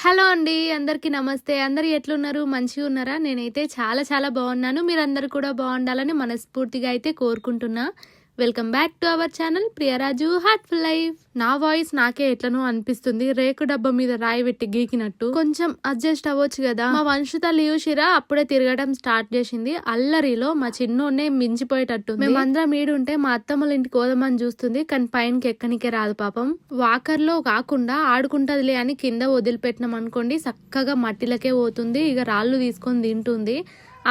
Hello అండి, అందరికీ నమస్తే. అందరూ ఎట్లున్నారు? మంచిగా ఉన్నారా? నేనైతే చాలా బాగున్నాను. మీరందరూ కూడా బాగుండాలని మనస్ఫూర్తిగా అయితే కోరుకుంటున్నా. Welcome back to our channel Priyaraju heartful life. నా వాయిస్ నాకే ఎట్లనో అనిపిస్తుంది, రేకు డబ్బా మీద రాయి పెట్టి గీకినట్టు. కొంచెం అడ్జస్ట్ అవ్వచ్చు కదా. మా వంశుత లియూషిరా అప్పుడే తిరగడం స్టార్ట్ చేసింది. అల్లరిలో మా చిన్నోన్నే మించిపోయేటట్టు. మేమందరం ఈడుంటే మా అత్తమ్మల ఇంటికి పోదామని చూస్తుంది, కానీ పైనకి ఎక్కనికే రాదు పాపం. వాకర్లో కాకుండా ఆడుకుంటదిలే అని కింద వదిలిపెట్టినాం అనుకోండి, చక్కగా మట్టిలకే పోతుంది. ఇక రాళ్ళు తీసుకొని తింటుంది.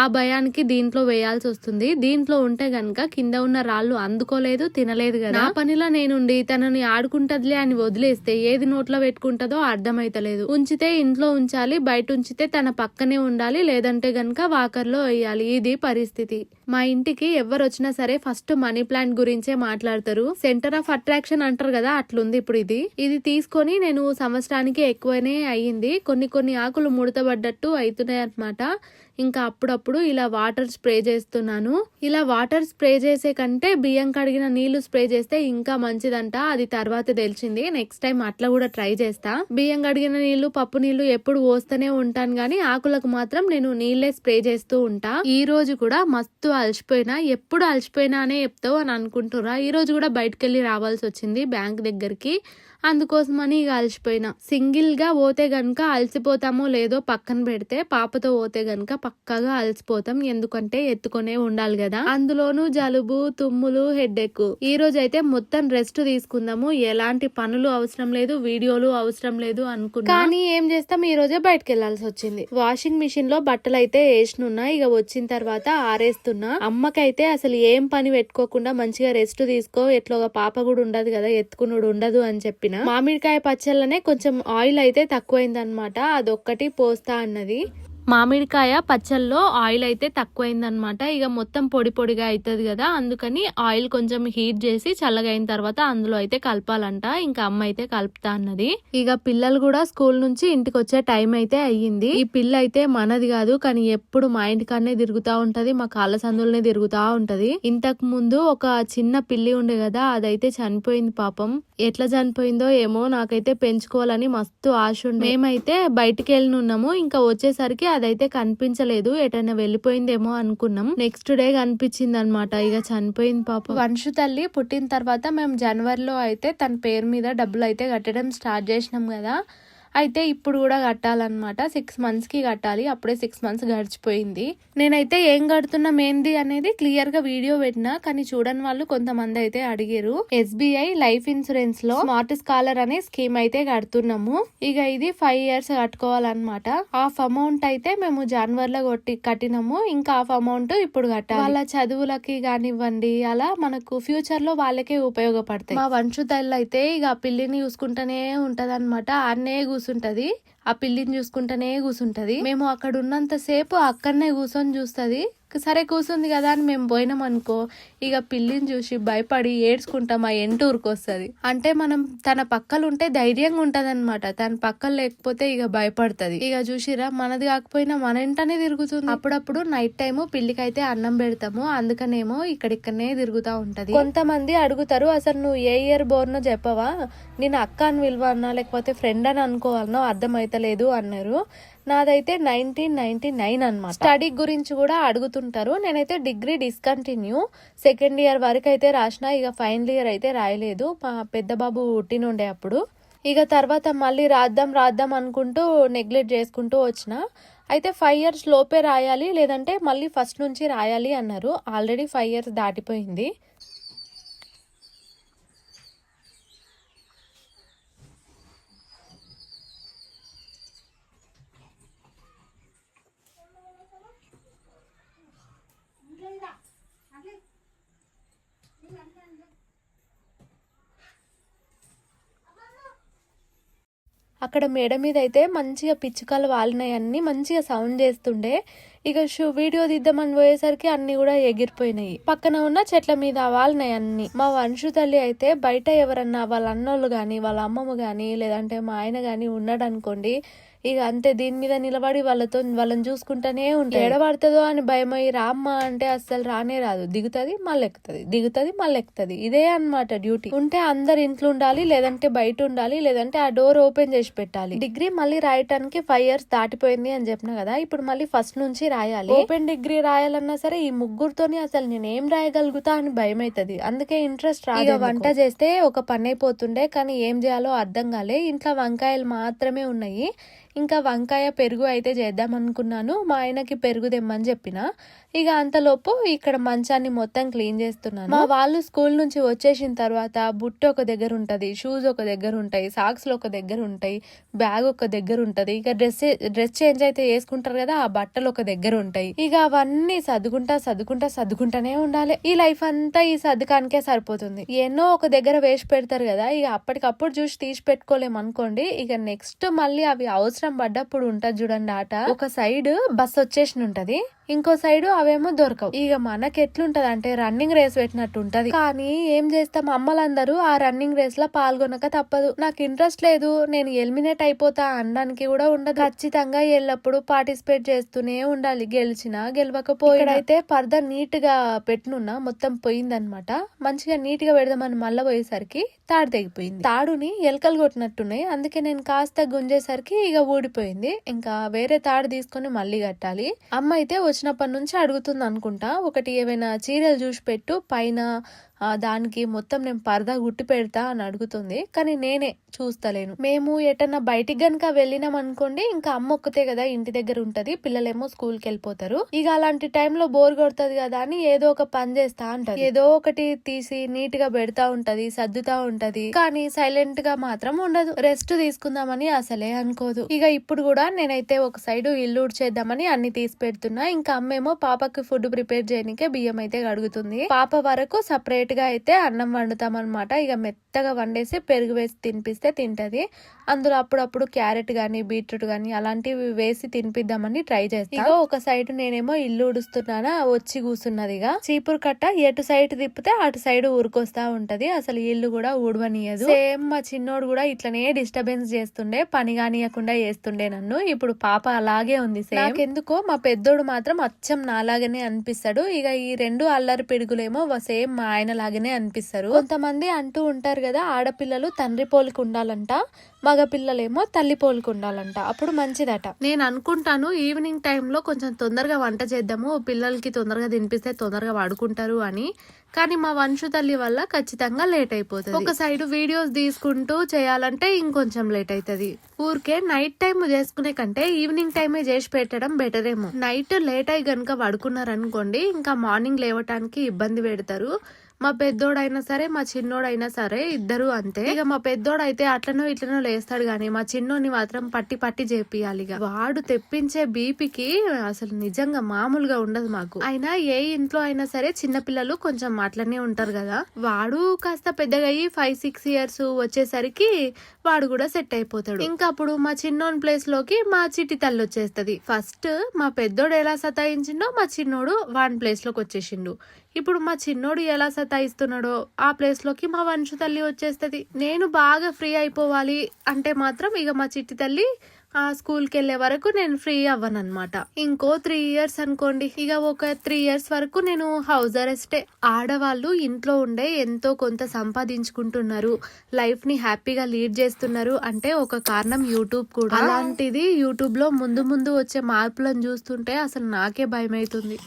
ఆ భయానికి దీంట్లో వేయాల్సి వస్తుంది. దీంట్లో ఉంటే గనక కింద ఉన్న రాళ్ళు అందుకోలేదు, తినలేదు కదా. నా పనిలో నేనుండి తనని ఆడుకుంటదిలే అని వదిలేస్తే ఏది నోట్లో పెట్టుకుంటదో అర్థమైతలేదు. ఉంచితే ఇంట్లో ఉంచాలి, బయట ఉంచితే తన పక్కనే ఉండాలి, లేదంటే గనక వాకర్లో వేయాలి. ఇది పరిస్థితి. మా ఇంటికి ఎవరు వచ్చినా సరే ఫస్ట్ మనీ ప్లాంట్ గురించే మాట్లాడతారు. సెంటర్ ఆఫ్ అట్రాక్షన్ అంటారు కదా, అట్లుంది ఇప్పుడు ఇది తీసుకొని నేను సంవత్సరానికి ఎక్కువనే అయ్యింది. కొన్ని ఆకులు ముడతబడ్డట్టు అవుతున్నాయి అనమాట. ఇంకా అప్పుడప్పుడు ఇలా వాటర్ స్ప్రే చేస్తున్నాను. ఇలా వాటర్ స్ప్రే చేసే కంటే బియ్యం కడిగిన నీళ్లు స్ప్రే చేస్తే ఇంకా మంచిదంట. అది తర్వాత తెలిసింది. నెక్స్ట్ టైం అట్లా కూడా ట్రై చేస్తా. బియ్యం కడిగిన నీళ్లు, పప్పు నీళ్లు ఎప్పుడు పోస్తూనే ఉంటాను, గానీ ఆకులకు మాత్రం నేను నీళ్లే స్ప్రే చేస్తూ ఉంటా. ఈ రోజు కూడా మస్తు అలసిపోయినా, ఎప్పుడు అలసిపోయినా అనే చెప్తావు అని అనుకుంటున్నా. ఈ రోజు కూడా బయటకెళ్ళి రావాల్సి వచ్చింది బ్యాంక్ దగ్గరికి. అందుకోసమని ఇక అలసిపోయినా. సింగిల్ గా పోతే గనక అలసిపోతామో లేదో పక్కన పెడితే, పాపతో పోతే గనక పక్కగా అలసిపోతాం. ఎందుకంటే ఎత్తుకొనే ఉండాలి కదా. అందులోనూ జలుబు, తుమ్ములు, హెడ్ఏక్. ఈ రోజు అయితే మొత్తం రెస్ట్ తీసుకుందాము, ఎలాంటి పనులు అవసరం లేదు, వీడియోలు అవసరం లేదు అనుకున్నా. కానీ ఏం చేస్తాం, ఈ రోజే బయటకు వెళ్లాల్సి వచ్చింది. వాషింగ్ మిషన్ లో బట్టలు అయితే వేసినున్నా. ఇక వచ్చిన తర్వాత ఆరేస్తున్నా. అమ్మకైతే అసలు ఏం పని పెట్టుకోకుండా మంచిగా రెస్ట్ తీసుకో, ఎట్లా పాప కూడా ఉండదు కదా, ఎత్తుకునుడు ఉండదు అని చెప్పిన. మామిడికాయ పచ్చళ్ళనే కొంచెం ఆయిల్ అయితే తక్కువైందనమాట, అదొక్కటి పోస్తా అన్నది. మామిడికాయ పచ్చల్లో ఆయిల్ అయితే తక్కువైందనమాట. ఇక మొత్తం పొడి పొడిగా అవుతుంది కదా, అందుకని ఆయిల్ కొంచెం హీట్ చేసి చల్లగా అయిన తర్వాత అందులో అయితే కలపాలంట. ఇంకా అమ్మ అయితే కలుపుతా అన్నది. ఇక పిల్లలు కూడా స్కూల్ నుంచి ఇంటికి వచ్చే టైం అయితే అయ్యింది. ఈ పిల్ల అయితే మనది కాదు, కానీ ఎప్పుడు మా ఇంటికాడనే తిరుగుతా ఉంటది, మా కాళ్ళ సందులనే తిరుగుతా ఉంటది. ఇంతకు ముందు ఒక చిన్న పిల్లి ఉండే కదా, అదైతే చనిపోయింది పాపం. ఎట్లా చనిపోయిందో ఏమో, నాకైతే పెంచుకోవాలని మస్తు ఆశ ఉండే. మేమైతే బయటికి వెళ్ళినున్నాము, ఇంకా వచ్చేసరికి అదైతే కనిపించలేదు, ఎటైనా వెళ్ళిపోయిందేమో అనుకున్నాం. నెక్స్ట్ డే కనిపించింది అనమాట. ఇక చనిపోయింది పాపం. వంశు తల్లి పుట్టిన తర్వాత మేము జనవరిలో అయితే తన పేరు మీద డబ్బులు అయితే కట్టడం స్టార్ట్ చేసినాం కదా. అయితే ఇప్పుడు కూడా కట్టాలన్నమాట. 6 months కి కట్టాలి. అప్పుడే 6 months గడిచిపోయింది. నేనైతే ఏం కడుతున్నాం ఏంది అనేది క్లియర్ గా వీడియో పెట్టినా, కానీ చూడని వాళ్ళు కొంతమంది అయితే అడిగారు. SBI లైఫ్ ఇన్సూరెన్స్ లో స్మార్ట్ స్కాలర్ అనే స్కీమ్ అయితే కడుతున్నాము. ఇక ఇది 5 years కట్టుకోవాలన్నమాట. హాఫ్ అమౌంట్ అయితే మేము జనవరిలో కట్టినాము, ఇంకా హాఫ్ అమౌంట్ ఇప్పుడు కట్టాలి. వాళ్ళ చదువులకి కానివ్వండి, అలా మనకు ఫ్యూచర్ లో వాళ్ళకే ఉపయోగపడతాయి. మా వంశు తల్లి అయితే ఇక పిల్లిని చూసుకుంటూనే ఉంటది అనమాట. అన్నే కూర్చుంటది, ఆ పిల్లిని చూసుకుంటూనే కూర్చుంటది. మేము అక్కడ ఉన్నంత సేపు అక్కడనే కూర్చొని చూస్తది. సరే కూర్చుంది కదా అని మేము పోయినాం అనుకో, ఇక పిల్లిని చూసి భయపడి ఏడ్చుకుంటాం, ఆ ఎంటూరుకు వస్తుంది. అంటే మనం తన పక్కలు ఉంటే ధైర్యంగా ఉంటది అనమాట, తన పక్కలు లేకపోతే ఇక భయపడుతుంది. ఇక చూసిరా, మనది కాకపోయినా మన ఇంటనే తిరుగుతుంది. అప్పుడప్పుడు నైట్ టైం పిల్లికైతే అన్నం పెడతాము, అందుకనేమో ఇక్కడిక్కడనే తిరుగుతా ఉంటది. కొంతమంది అడుగుతారు, అసలు నువ్వు ఏ ఇయర్ బోర్నో చెప్పవా, నేను అక్క అని విలువన్నా లేకపోతే ఫ్రెండ్ అని అనుకోవాలనో అర్థమైతలేదు అన్నారు. నాదైతే 1999 అనమాట. స్టడీ గురించి కూడా అడుగుతుంటారు. నేనైతే డిగ్రీ డిస్కంటిన్యూ, 2nd year వరకు అయితే రాసిన. ఇక ఫైనల్ ఇయర్ అయితే రాయలేదు, మా పెద్ద బాబు పుట్టినుండే అప్పుడు. ఇక తర్వాత మళ్ళీ రాద్దాం అనుకుంటూ నెగ్లెక్ట్ చేసుకుంటూ వచ్చిన. అయితే 5 years లోపే రాయాలి, లేదంటే మళ్ళీ ఫస్ట్ నుంచి రాయాలి అన్నారు. ఆల్రెడీ 5 years దాటిపోయింది. అక్కడ మేడ మీద అయితే మంచిగా పిచ్చుకలు వాలినాయి, అన్ని మంచిగా సౌండ్ చేస్తుండే. ఇక వీడియో తీద్దామని పోయేసరికి అన్ని కూడా ఎగిరిపోయినాయి. పక్కన ఉన్న చెట్ల మీద వాలినాయి అన్ని. మా వంశు తల్లి అయితే బయట ఎవరన్నా వాళ్ళ అన్నోళ్ళు గాని వాళ్ళ అమ్మమ్మ గాని లేదంటే మా ఆయన గాని ఉన్నాడు అనుకోండి, ఇక అంతే దీని మీద నిలబడి వాళ్ళని చూసుకుంటానే ఉంటాయి. ఎడబడుతుందో అని భయమై రామ్మ అంటే అస్సలు రానే రాదు. దిగుతుంది మళ్ళీ ఎక్కుతుంది, దిగుతుంది మళ్ళీ ఎక్కుతుంది. ఇదే అన్నమాట డ్యూటీ. ఉంటే అందరు ఇంట్లో ఉండాలి, లేదంటే బయట ఉండాలి, లేదంటే ఆ డోర్ ఓపెన్ చేసి పెట్టాలి. డిగ్రీ మళ్ళీ రాయటానికి 5 years దాటిపోయింది అని చెప్పిన కదా, ఇప్పుడు మళ్ళీ ఫస్ట్ నుంచి రాయాలి. ఓపెన్ డిగ్రీ రాయాలన్నా సరే ఈ ముగ్గురుతోని అసలు నేనేం రాయగలుగుతా అని భయం అవుతుంది. అందుకే ఇంట్రెస్ట్ రాదు. వంట చేస్తే ఒక పని అయిపోతుండే, కానీ ఏం చేయాలో అర్థం కాలే. ఇంట్లో వంకాయలు మాత్రమే ఉన్నాయి. ఇంకా వంకాయ పెరుగు అయితే చేద్దాం అనుకున్నాను. మా ఆయనకి పెరుగు తెమ్మని చెప్పిన. ఇక అంతలోపు ఇక్కడ మంచాన్ని మొత్తం క్లీన్ చేస్తున్నాను. మా వాళ్ళు స్కూల్ నుంచి వచ్చేసిన తర్వాత బుట్ట ఒక దగ్గర ఉంటది, షూస్ ఒక దగ్గర ఉంటాయి, సాక్స్ ఒక దగ్గర ఉంటాయి, బ్యాగ్ ఒక దగ్గర ఉంటది. ఇక డ్రెస్ చేంజ్ అయితే వేసుకుంటారు కదా, ఆ బట్టలు ఒక దగ్గర ఉంటాయి. ఇక అవన్నీ సర్దుకుంటానే ఉండాలి. ఈ లైఫ్ అంతా ఈ సర్దుకానికే సరిపోతుంది. ఎన్నో ఒక దగ్గర వేసి పెడతారు కదా, ఇక అప్పటికప్పుడు చూసి తీసి పెట్టుకోలేము అనుకోండి. ఇక నెక్స్ట్ మళ్ళీ అవి అవసరం పడ్డప్పుడు ఉంటది చూడండి ఆట. ఒక సైడ్ బస్ వచ్చేసి ఉంటది, ఇంకో సైడ్ అవేమో దొరకవు. ఇక మనకి ఎట్లుంటది అంటే రన్నింగ్ రేస్ పెట్టినట్టు ఉంటది. కానీ ఏం చేస్తాం, అమ్మలందరూ ఆ రన్నింగ్ రేస్ లో పాల్గొనక తప్పదు. నాకు ఇంట్రెస్ట్ లేదు, నేను ఎలిమినేట్ అయిపోతా అనడానికి కూడా ఉండదు. ఖచ్చితంగా ఎల్లప్పుడు పార్టిసిపేట్ చేస్తూనే ఉండాలి, గెలిచినా గెలవకపోయినైతే పర్ద నీట్ గా పెట్టినున్నా మొత్తం పోయిందనమాట. మంచిగా నీట్ గా పెడదామని మళ్ళా పోయేసరికి తాడు తెగిపోయింది. తాడుని ఎలకలు కొట్టినట్టున్నాయి, అందుకే నేను కాస్త గుంజేసరికి ఇక ఊడిపోయింది. ఇంకా వేరే తాడు తీసుకొని మళ్ళీ కట్టాలి. అమ్మ అయితే వచ్చినప్పటి నుంచి అడుగుతుంది అనుకుంటా, ఒకటి ఏవైనా చీరలు చూసి పెట్టు, పైన దానికి మొత్తం నేను పరదా గుట్టి పెడతా అని అడుగుతుంది. కానీ నేనే చూస్తలేను. మేము ఎటన్నా బయటికి గనక వెళ్ళినాం అనుకోండి, ఇంకా అమ్మ ఒక్కతే కదా ఇంటి దగ్గర ఉంటది, పిల్లలేమో స్కూల్కి వెళ్ళిపోతారు. ఇక అలాంటి టైంలో బోర్ కొడుతుంది కదా అని ఏదో ఒక పని చేస్తా ఉంటది. ఏదో ఒకటి తీసి నీట్ గా పెడతా ఉంటది, సర్దుతా ఉంటది. కానీ సైలెంట్ గా మాత్రం ఉండదు. రెస్ట్ తీసుకుందామని అసలే అనుకోదు. ఇక ఇప్పుడు కూడా నేనైతే ఒక సైడ్ ఇల్లు ఊడ్చేద్దామని అన్ని తీసి పెడుతున్నా. ఇంకా అమ్మేమో పాపకి ఫుడ్ ప్రిపేర్ చేయడానికే బియ్యం అయితే కడుగుతుంది. పాప వరకు సపరేట్ గా అయితే అన్నం వండుతాం అనమాట. ఇక మెత్తగా వండేసి పెరుగు వేసి తినిపిస్తే తింటది. అందులో అప్పుడప్పుడు క్యారెట్ గాని బీట్రూట్ గాని అలాంటివి వేసి తినిపిద్దామని ట్రై చేస్తా. ఇక ఒక సైడ్ నేనేమో ఇల్లు ఊడుస్తున్నానా, వచ్చి కూర్చున్నది. ఇక చీపురు కట్ట ఎటు సైడ్ తిప్పితే అటు సైడ్ ఊరుకొస్తా ఉంటది. అసలు ఇల్లు కూడా ఊడవనియదు. సేమ్ మా చిన్నోడు కూడా ఇట్లనే డిస్టర్బెన్స్ చేస్తుండే, పని కానియకుండా చేస్తుండే నన్ను. ఇప్పుడు పాప అలాగే ఉంది. నాకెందుకో మా పెద్దోడు మాత్రం అచ్చం నాలాగనే అనిపిస్తాడు. ఇక ఈ రెండు అల్లరి పిడుగులేమో సేమ్ మా ఆయన లాగానే అనిపిస్తారు. కొంతమంది అంటూ ఉంటారు కదా, ఆడపిల్లలు తండ్రి పోలికి ఉండాలంట, మగ పిల్లలేమో తల్లి పోలికి ఉండాలంట, అప్పుడు మంచిదట. నేను అనుకుంటాను ఈవినింగ్ టైంలో కొంచెం తొందరగా వంట చేద్దాము, పిల్లలకి తొందరగా తినిపిస్తే తొందరగా పడుకుంటారు అని. కానీ మా వంశు తల్లి వల్ల ఖచ్చితంగా లేట్ అయిపోతుంది. ఒక సైడ్ వీడియోస్ తీసుకుంటూ చేయాలంటే ఇంకొంచెం లేట్ అవుతుంది. ఊరికే నైట్ టైం చేసుకునే కంటే ఈవినింగ్ టైమే చేసి పెట్టడం బెటర్ ఏమో. నైట్ లేట్ అయి గనుక పడుకున్నారనుకోండి, ఇంకా మార్నింగ్ లేవటానికి ఇబ్బంది పెడతారు. మా పెద్దోడైనా సరే మా చిన్నోడైనా సరే ఇద్దరు అంతే. ఇక మా పెద్దోడైతే అట్లనో ఇట్లనో లేస్తాడు, గానీ మా చిన్నోని మాత్రం పట్టి చేపియాలి. వాడు తెప్పించే బీపీకి అసలు నిజంగా మామూలుగా ఉండదు మాకు. అయినా ఏ ఇంట్లో అయినా సరే చిన్నపిల్లలు కొంచెం అట్లనే ఉంటారు కదా. వాడు కాస్త పెద్దగా అయ్యి 5-6 years వచ్చేసరికి వాడు కూడా సెట్ అయిపోతాడు. ఇంకా అప్పుడు మా చిన్నోని ప్లేస్ లోకి మా చిట్టి తల్లి వచ్చేస్తది. ఫస్ట్ మా పెద్దోడు ఎలా సతాయించిండో మా చిన్నోడు వాని ప్లేస్ లోకి వచ్చేసిండు. ఇప్పుడు మా చిన్నోడు ఎలా సతాయిస్తున్నాడో ఆ ప్లేస్ లోకి మా వంశు తల్లి వచ్చేస్తది. నేను బాగా ఫ్రీ అయిపోవాలి అంటే మాత్రం ఇక మా చిట్టి తల్లి ఆ స్కూల్కి వెళ్లే వరకు నేను ఫ్రీ అవ్వనన్నమాట. ఇంకో 3 years అనుకోండి, ఇక ఒక 3 years వరకు నేను హౌస్ అరెస్టే. ఆడవాళ్ళు ఇంట్లో ఉండే ఎంతో కొంత సంపాదించుకుంటున్నారు, లైఫ్ ని హ్యాపీగా లీడ్ చేస్తున్నారు అంటే ఒక కారణం యూట్యూబ్ కూడా. అలాంటిది యూట్యూబ్ లో ముందు వచ్చే మార్పులను చూస్తుంటే అసలు నాకే భయం అవుతుంది.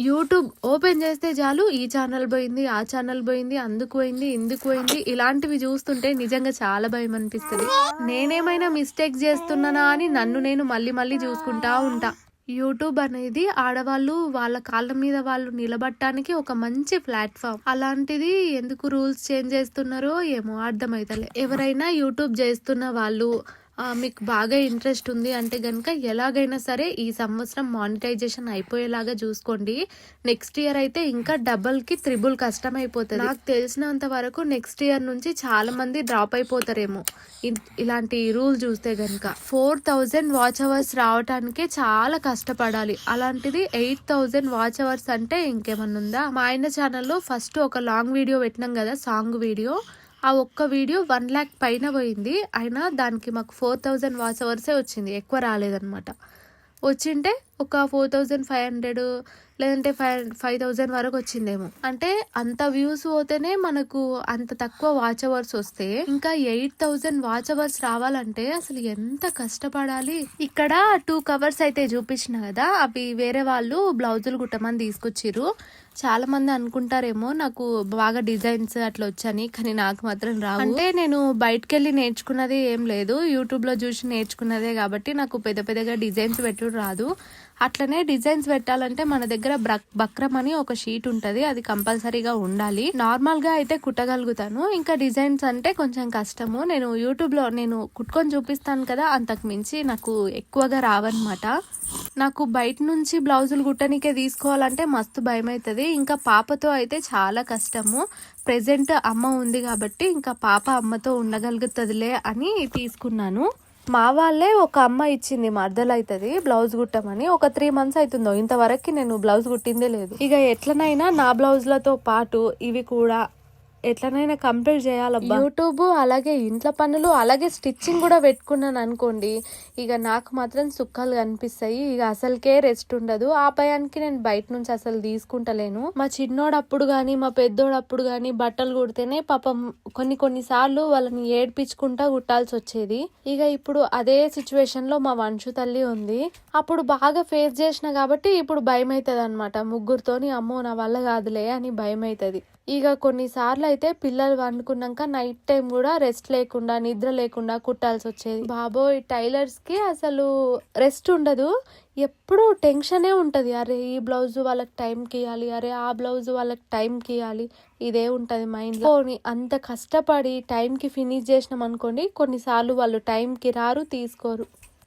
యూట్యూబ్ ఓపెన్ చేస్తే చాలు ఈ ఛానల్ పోయింది, ఆ ఛానల్ పోయింది, అందుకు పోయింది, ఇందుకు పోయింది, ఇలాంటివి చూస్తుంటే నిజంగా చాలా భయం అనిపిస్తుంది. నేనేమైనా మిస్టేక్స్ చేస్తున్నానా అని నన్ను నేను మళ్ళీ చూసుకుంటా ఉంటా. యూట్యూబ్ అనేది ఆడవాళ్ళు వాళ్ళ కాళ్ళ మీద వాళ్ళు నిలబడటానికి ఒక మంచి ప్లాట్ఫామ్. అలాంటిది ఎందుకు రూల్స్ చేంజ్ చేస్తున్నారో ఏమో అర్థమైతలే. ఎవరైనా యూట్యూబ్ చేస్తున్న వాళ్ళు మీకు బాగా ఇంట్రెస్ట్ ఉంది అంటే గనుక ఎలాగైనా సరే ఈ సంవత్సరం మానిటైజేషన్ అయిపోయేలాగా చూసుకోండి. నెక్స్ట్ ఇయర్ అయితే ఇంకా డబుల్‌కి త్రిబుల్ కష్టం అయిపోతది. నాకు తెలిసినంత వరకు నెక్స్ట్ ఇయర్ నుంచి చాలా మంది డ్రాప్ అయిపోతారేమో ఇలాంటి రూల్ చూస్తే గనుక. 4000 వాచ్ అవర్స్ రావటానికే చాలా కష్టపడాలి. అలాంటిది 8000 వాచ్ అవర్స్ అంటే ఇంకేమన్నా ఉందా? మా ఆయన ఛానల్లో ఫస్ట్ ఒక లాంగ్ వీడియో పెట్టినాం కదా, సాంగ్ వీడియో. ఆ ఒక్క వీడియో 1 lakh పైన పోయింది. అయినా దానికి మాకు 4000 వాచ్ అవర్సే వచ్చింది, ఎక్కువ రాలేదన్నమాట. వచ్చింటే ఒక 4500 లేదంటే 5000 వరకు వచ్చిందేమో. అంటే అంత వ్యూస్ పోతేనే మనకు అంత తక్కువ వాచ్ అవర్స్ వస్తే ఇంకా 8000 వాచ్ అవర్స్ రావాలంటే అసలు ఎంత కష్టపడాలి. ఇక్కడ 2 కవర్స్ అయితే చూపించిన కదా, అవి వేరే వాళ్ళు బ్లౌజులు కుట్టమని తీసుకొచ్చిర్రు. చాలా మంది అనుకుంటారేమో నాకు బాగా డిజైన్స్ అట్లా వచ్చని, కానీ నాకు మాత్రం రావు. అంటే నేను బయటకు వెళ్ళి నేర్చుకున్నది ఏం లేదు, యూట్యూబ్ లో చూసి నేర్చుకున్నదే కాబట్టి నాకు పెద్ద పెద్దగా డిజైన్స్ పెట్టుడు రాదు. అట్లనే డిజైన్స్ పెట్టాలంటే మన దగ్గర బక్రం అని ఒక షీట్ ఉంటది, అది కంపల్సరీగా ఉండాలి. నార్మల్ గా అయితే కుట్టగలుగుతాను, ఇంకా డిజైన్స్ అంటే కొంచెం కష్టము. నేను యూట్యూబ్ లో నేను కుట్టుకొని చూపిస్తాను కదా, అంతకు మించి నాకు ఎక్కువగా రావన్నమాట. నాకు బయట నుంచి బ్లౌజులు కుట్టనికే తీసుకోవాలంటే మస్తు భయం అవుతుంది. ఇంకా పాపతో అయితే చాలా కష్టము. ప్రెజెంట్ అమ్మ ఉంది కాబట్టి ఇంకా పాప అమ్మతో ఉండగలుగుతుందిలే అని తీసుకున్నాను. మా వాళ్ళే ఒక అమ్మ ఇచ్చింది, మర్దలు అవుతుంది, బ్లౌజ్ కుట్టమని. ఒక 3 months అవుతుందో, ఇంతవరకు నేను బ్లౌజ్ కుట్టిందే లేదు. ఇక ఎట్లనైనా నా బ్లౌజ్లతో పాటు ఇవి కూడా ఎట్లనైనా కంప్లీట్ చేయాలబ్బా. యూట్యూబ్ అలాగే ఇంట్లో పనులు అలాగే స్టిచ్చింగ్ కూడా పెట్టుకున్నాను అనుకోండి, ఇక నాకు మాత్రం సుఖాలు కనిపిస్తాయి. ఇక అసలుకే రెస్ట్ ఉండదు. ఆ భయానికి నేను బయట నుంచి అసలు తీసుకుంటలేను. మా చిన్నోడప్పుడు గాని మా పెద్దోడప్పుడు గాని బట్టలు కుడితేనే పాపం కొన్నిసార్లు వాళ్ళని ఏడ్పించుకుంటా కుట్టాల్సి వచ్చేది. ఇక ఇప్పుడు అదే సిచ్యువేషన్ లో మా వంశు తల్లి ఉంది. అప్పుడు బాగా ఫేస్ చేసిన కాబట్టి ఇప్పుడు భయం అవుతుంది అనమాట. ముగ్గురుతోని అమ్మో నా వల్ల కాదులే అని భయం అవుతుంది. ఇక కొన్నిసార్లు అయితే పిల్లలు వండుకున్నాక నైట్ టైం కూడా రెస్ట్ లేకుండా నిద్ర లేకుండా కుట్టాల్సి వచ్చేది. బాబోయ్, టైలర్స్ కి అసలు రెస్ట్ ఉండదు, ఎప్పుడు టెన్షనే ఉంటది. అరే ఈ బ్లౌజ్ వాళ్ళకి టైంకి ఇవ్వాలి, అరే ఆ బ్లౌజ్ వాళ్ళకి టైంకి ఇవ్వాలి, ఇదే ఉంటది మైండ్ లో. అంత కష్టపడి టైంకి ఫినిష్ చేసినాం అనుకోండి, కొన్నిసార్లు వాళ్ళు టైంకి రారు, తీసుకోరు.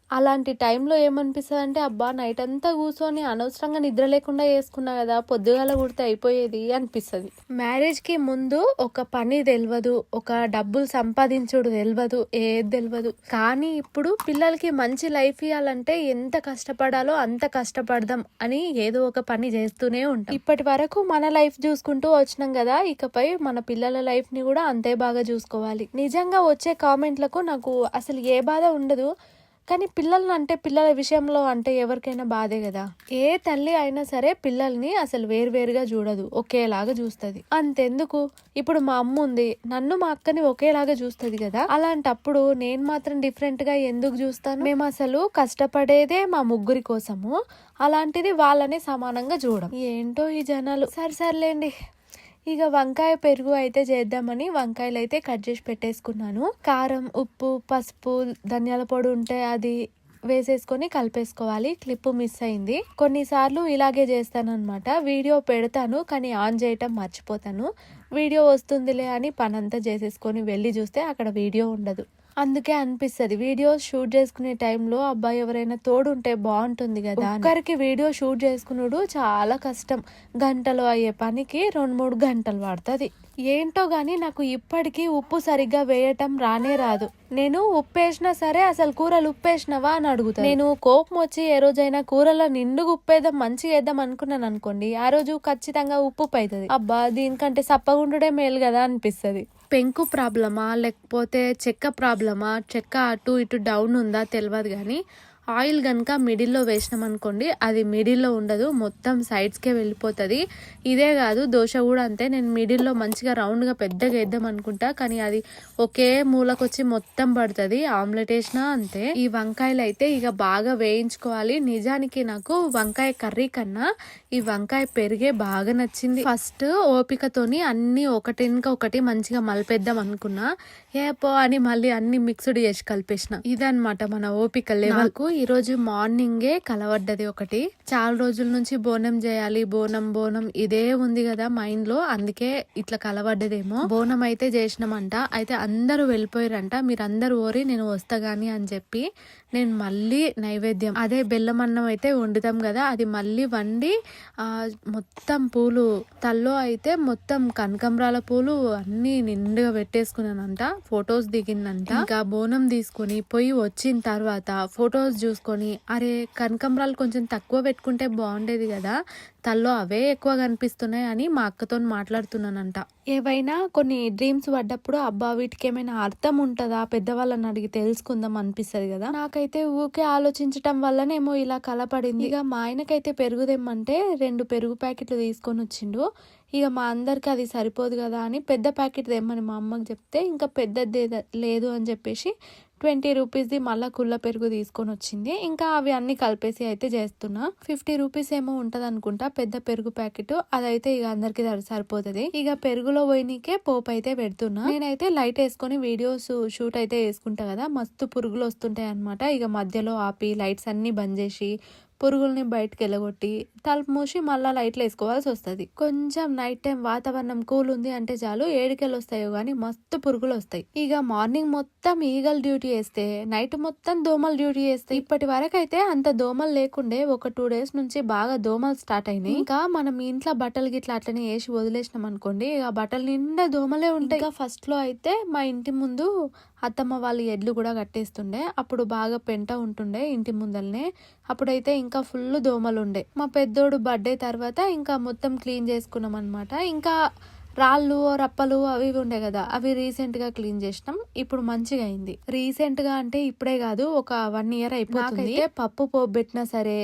అలాంటి టైంలో ఏమనిపిస్తుంది అంటే అబ్బా నైట్ అంతా కూర్చొని అనవసరంగా నిద్ర లేకుండా వేసుకున్నా కదా, పొద్దుగాల కుడితే అయిపోయేది అనిపిస్తుంది. మ్యారేజ్ కి ముందు ఒక పని తెలియదు, ఒక డబ్బులు సంపాదించుడు తెలియదు, ఏది తెలియదు. కానీ ఇప్పుడు పిల్లలకి మంచి లైఫ్ ఇవ్వాలంటే ఎంత కష్టపడాలో అంత కష్టపడదాం అని ఏదో ఒక పని చేస్తూనే ఉంటాం. ఇప్పటి వరకు మన లైఫ్ చూసుకుంటూ వచ్చినాం కదా, ఇకపై మన పిల్లల లైఫ్ ని కూడా అంతే బాగా చూసుకోవాలి. నిజంగా వచ్చే కామెంట్లకు నాకు అసలు ఏ బాధ ఉండదు, కానీ పిల్లల విషయంలో అంటే ఎవరికైనా బాధే కదా. ఏ తల్లి అయినా సరే పిల్లల్ని అసలు వేరువేరుగా చూడదు, ఒకేలాగా చూస్తుంది. అంతెందుకు, ఇప్పుడు మా అమ్మ ఉంది, నన్ను మా అక్కని ఒకేలాగా చూస్తుంది కదా, అలాంటప్పుడు నేను మాత్రం డిఫరెంట్ గా ఎందుకు చూస్తాను? మేము అసలు కష్టపడేదే మా ముగ్గురి కోసము, అలాంటిది వాళ్ళని సమానంగా చూడం. ఏంటో ఈ జనాలు. సర్లేండి. ఇక వంకాయ పెరుగు అయితే చేద్దామని వంకాయలు అయితే కట్ చేసి పెట్టేసుకున్నాను. కారం, ఉప్పు, పసుపు, ధనియాల పొడి ఉంటే అది వేసేసుకొని కలిపేసుకోవాలి. క్లిప్ మిస్ అయింది. కొన్నిసార్లు ఇలాగే చేస్తానన్నమాట. వీడియో పెడతాను కానీ ఆన్ చేయటం మర్చిపోతాను. వీడియో వస్తుందిలే అని పనంతా చేసేసుకొని వెళ్ళి చూస్తే అక్కడ వీడియో ఉండదు. అందుకే అనిపిస్తుంది వీడియో షూట్ చేసుకునే టైంలో అబ్బాయి ఎవరైనా తోడుంటే బాగుంటుంది కదా. ఒక్కరికి వీడియో షూట్ చేసుకున్నాడు చాలా కష్టం. గంటలు అయ్యే పనికి 2-3 గంటలు పడుతుంది. ఏంటో గానీ నాకు ఇప్పటికీ ఉప్పు సరిగ్గా వేయటం రానే రాదు. నేను ఉప్పు వేసినా సరే అసలు కూరలు ఉప్పు వేసినవా అని అడుగుతాను. నేను కోపం వచ్చి ఏ రోజైనా కూరలో నిండుగా ఉప్పు వేద్దాం మంచిగా వేద్దాం అనుకున్నాను అనుకోండి, ఆ రోజు ఖచ్చితంగా ఉప్పు అవుతుంది. అబ్బా దీనికంటే సప్పగుండుడే మేలు కదా అనిపిస్తుంది. పెంకు ప్రాబ్లమా లేకపోతే చెక్క ప్రాబ్లమా, చెక్క అటు ఇటు డౌన్ ఉందా తెలియదు కానీ ఆయిల్ కనుక మిడిల్లో వేసినాం అనుకోండి, అది మిడిల్లో ఉండదు, మొత్తం సైడ్స్కే వెళ్ళిపోతుంది. ఇదే కాదు దోశ కూడా అంతే. నేను మిడిల్లో మంచిగా రౌండ్గా పెద్దగా వేద్దాం అనుకుంటా, కానీ అది ఒకే మూలకొచ్చి మొత్తం పడుతుంది. ఆమ్లెట్ వేసినా అంతే. ఈ వంకాయలు అయితే ఇక బాగా వేయించుకోవాలి. నిజానికి నాకు వంకాయ కర్రీ కన్నా ఈ వంకాయ పెరిగే బాగా నచ్చింది. ఫస్ట్ ఓపికతోని అన్ని ఒకటి మంచిగా మలిపేద్దాం అనుకున్నా, ఏపో అని మళ్ళీ అన్ని మిక్స్డ్ చేసి కలిపేసిన. ఇదన్నమాట మన ఓపిక లెవెల్కు. ఈరోజు మార్నింగే కలవడ్డది ఒకటి. చాలా రోజుల నుంచి బోనం చేయాలి, బోనం బోనం ఇదే ఉంది కదా మైండ్ లో, అందుకే ఇట్లా కలవడ్డదేమో. బోనం అయితే చేసినామంట. అయితే అందరూ వెళ్ళిపోయారంట, మీరందరూ ఓరి నేను వస్తా గాని అని చెప్పి నేను మళ్ళీ నైవేద్యం అదే బెల్లం అన్నం అయితే వండుతాం కదా, అది మళ్ళీ వండి మొత్తం పూలు తల్లో అయితే మొత్తం కనకంబరాల పూలు అన్ని నిండుగా పెట్టేసుకున్నానంట. ఫొటోస్ దిగిందంట. ఇంకా బోనం తీసుకొని పొయ్యి వచ్చిన తర్వాత ఫొటోస్ చూసుకొని అరే కనకంబరాలు కొంచెం తక్కువ పెట్టుకుంటే బాగుండేది కదా, తల్లో అవే ఎక్కువ కనిపిస్తున్నాయి అని మా అక్కతో మాట్లాడుతున్నానంట. ఏవైనా కొన్ని డ్రీమ్స్ పడ్డప్పుడు అబ్బా వీటికి ఏమైనా అర్థం ఉంటుందా పెద్దవాళ్ళని అడిగి తెలుసుకుందాం అనిపిస్తుంది కదా. నాకైతే ఊకే ఆలోచించటం వల్లనేమో ఇలా కలపడింది. ఇక మా ఆయనకైతే పెరుగు తెమ్మంటే 2 పెరుగు ప్యాకెట్లు తీసుకొని వచ్చిండు. ఇక మా అందరికి అది సరిపోదు కదా అని పెద్ద ప్యాకెట్ తెమ్మని మా అమ్మకి చెప్తే ఇంకా పెద్దది లేదు అని చెప్పేసి 20 రూపీస్ది మళ్ళా కుళ్ళ పెరుగు తీసుకొని వచ్చింది. ఇంకా అవి అన్ని కలిపేసి అయితే చేస్తున్నా. 50 రూపీస్ ఏమో ఉంటది అనుకుంటా పెద్ద పెరుగు ప్యాకెట్. అదైతే ఇక అందరికి సరిపోతుంది. ఇక పెరుగులో పోయినకే పోపు అయితే పెడుతున్నా. నేనైతే లైట్ వేసుకొని వీడియోస్ షూట్ అయితే వేసుకుంటా కదా, మస్తు పురుగులు వస్తుంటాయి అనమాట. ఇక మధ్యలో ఆపి లైట్స్ అన్ని బంద్ చేసి పురుగుల్ని బయటకు వెళ్ళగొట్టి తలుపు మూసి మళ్ళీ లైట్లు వేసుకోవాల్సి వస్తుంది. కొంచెం నైట్ టైం వాతావరణం కూల్ ఉంది అంటే చాలు ఏడికెళ్ళి వస్తాయో గానీ మస్తు పురుగులు వస్తాయి. ఇక మార్నింగ్ మొత్తం ఈగల్ డ్యూటీ వేస్తే నైట్ మొత్తం దోమలు డ్యూటీ వేస్తాయి. ఇప్పటి వరకు అయితే అంత దోమలు లేకుండే, ఒక 2 days నుంచి బాగా దోమలు స్టార్ట్ అయినాయి. ఇంకా మనం ఇంట్లో బట్టలు గిట్లా అట్లనే వేసి వదిలేసినాం అనుకోండి, ఇక బట్టలు నిండా దోమలే ఉంటాయి. ఇంకా ఫస్ట్ లో అయితే మా ఇంటి ముందు అత్తమ్మ వాళ్ళు ఎడ్లు కూడా కట్టేస్తుండే, అప్పుడు బాగా పెంట ఉంటుండే ఇంటి ముందల్నే. అప్పుడైతే ఇంకా ఫుల్ దోమలు ఉండే. మా పెద్దోడు బర్త్డే తర్వాత ఇంకా మొత్తం క్లీన్ చేసుకున్నాం అనమాట. ఇంకా రాళ్ళు రప్పలు అవి ఉండే కదా, అవి రీసెంట్ గా క్లీన్ చేసినాం. ఇప్పుడు మంచిగా అయింది. రీసెంట్ గా అంటే ఇప్పుడే కాదు, ఒక 1 year అయిపోతుంది. పప్పు పోపు పెట్టినా సరే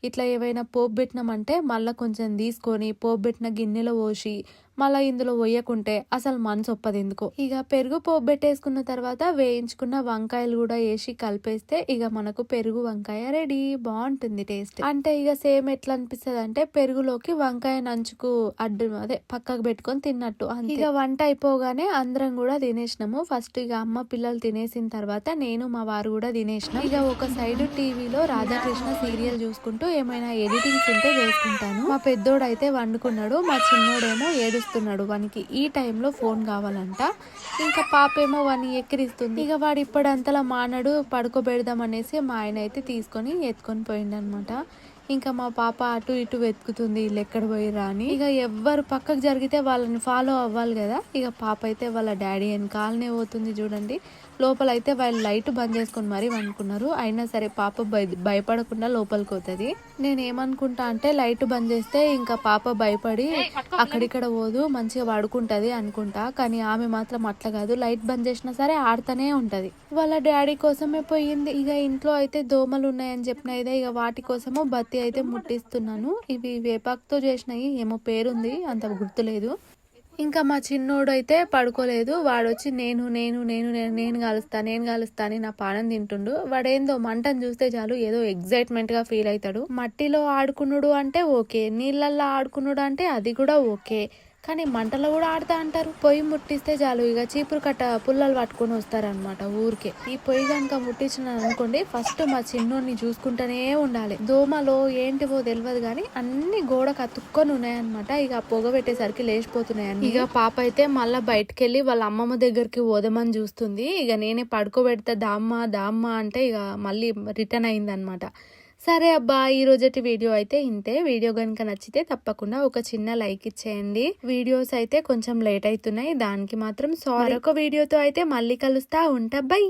ఇట్లా ఏవైనా పోపు పెట్టినామంటే మళ్ళీ కొంచెం తీసుకొని పోపు పెట్టిన గిన్నెలో పోసి మళ్ళీ ఇందులో వేయకుంటే అసలు మనసు ఒప్పదు ఎందుకో. ఇక పెరుగు పోపు పెట్టేసుకున్న తర్వాత వేయించుకున్న వంకాయలు కూడా వేసి కలిపేస్తే ఇక మనకు పెరుగు వంకాయ రెడీ. బాగుంటుంది టేస్ట్. అంటే ఇక సేమ్ ఎట్లా అనిపిస్తుంది అంటే పెరుగులోకి వంకాయ నంచుకు అదే పక్కకు పెట్టుకొని తిన్నట్టు. ఇక వంట అయిపోగానే అందరం కూడా తినేసినాము. ఫస్ట్ ఇక అమ్మ పిల్లలు తినేసిన తర్వాత నేను మా వారు కూడా తినేసినాం. ఇక ఒక సైడ్ టీవీలో రాధాకృష్ణ సీరియల్ చూసుకుంటూ ఏమైనా ఎడిటింగ్స్ ఉంటే వేసుకుంటాను. మా పెద్దోడు అయితే వండుకున్నాడు, మా చిన్నోడేమో ఏడుస్తున్నాడు. వానికి ఈ టైంలో ఫోన్ కావాలంట. ఇంకా పాపేమో వాడిని ఎక్కిరిస్తుంది. ఇక వాడు ఇప్పుడంతలా మానడు, పడుకోబెడదాం అనేసి మా ఆయన అయితే తీసుకొని ఎత్తుకొని పోయిండనమాట. ఇంకా మా పాప అటు ఇటు వెతుకుతుంది వీళ్ళు ఎక్కడ పోయిరా అని. ఇక ఎవ్వరు పక్కకు జరిగితే వాళ్ళని ఫాలో అవ్వాలి కదా. ఇక పాప అయితే వాళ్ళ డాడీ వెనకాలనే పోతుంది చూడండి. లోపల అయితే వాళ్ళు లైట్ బంద్ చేసుకొని మరీ వండుకున్నారు. అయినా సరే పాప భయపడకుండా లోపలికి పోతుంది. నేను ఏమనుకుంటా అంటే లైట్ బంద్ చేస్తే ఇంకా పాప భయపడి అక్కడిక్కడ పోదు, మంచిగా పడుకుంటది అనుకుంటా. కానీ ఆమె మాత్రం అట్లా కాదు, లైట్ బంద్ చేసినా సరే ఆడుతూనే ఉంటది. వాళ్ళ డాడీ కోసమే పోయింది. ఇక ఇంట్లో అయితే దోమలు ఉన్నాయని చెప్పిన ఇదే, ఇక వాటి కోసము బత్తి అయితే ముట్టిస్తున్నాను. ఇవి వేపాకుతో చేసినాయి, ఏమో పేరుంది అంత గుర్తులేదు. ఇంకా మా చిన్నోడు అయితే పడుకోలేదు. వాడు వచ్చి నేను కాలుస్తా అని నా పానం తింటుండు. వాడేందో మంటను చూస్తే చాలు ఏదో ఎగ్జైట్మెంట్ గా ఫీల్ అవుతాడు. మట్టిలో ఆడుకున్నాడు అంటే ఓకే, నీళ్ళల్లో ఆడుకున్నాడు అంటే అది కూడా ఓకే, కానీ మంటలో కూడా ఆడుతా అంటారు. పొయ్యి ముట్టిస్తే చాలు ఇక చీపురు కట్ట పుల్లలు పట్టుకొని వస్తారనమాట ఊరికే. ఈ పొయ్యి కనుక ముట్టించిన అనుకోండి, ఫస్ట్ మా చిన్నోడిని చూసుకుంటూనే ఉండాలి. దోమలో ఏంటివో తెలియదు కానీ అన్ని గోడకు అతుక్కొని ఉన్నాయన్నమాట. ఇక పొగ పెట్టేసరికి లేచిపోతున్నాయని. ఇక పాప అయితే మళ్ళీ బయటకు వెళ్ళి వాళ్ళ అమ్మమ్మ దగ్గరికి పోదామని చూస్తుంది. ఇక నేనే పడుకోబెడతా దామ్మ అంటే ఇక మళ్ళీ రిటర్న్ అయిందనమాట. సరే అబ్బా, ఈ రోజటి వీడియో అయితే ఇంతే. వీడియో కనుక నచ్చితే తప్పకుండా ఒక చిన్న లైక్ ఇచ్చేయండి. వీడియోస్ అయితే కొంచెం లేట్ అవుతున్నాయి, దానికి మాత్రం సారీ. ఒక వీడియోతో అయితే మళ్ళీ కలుస్తా ఉంటా. బై.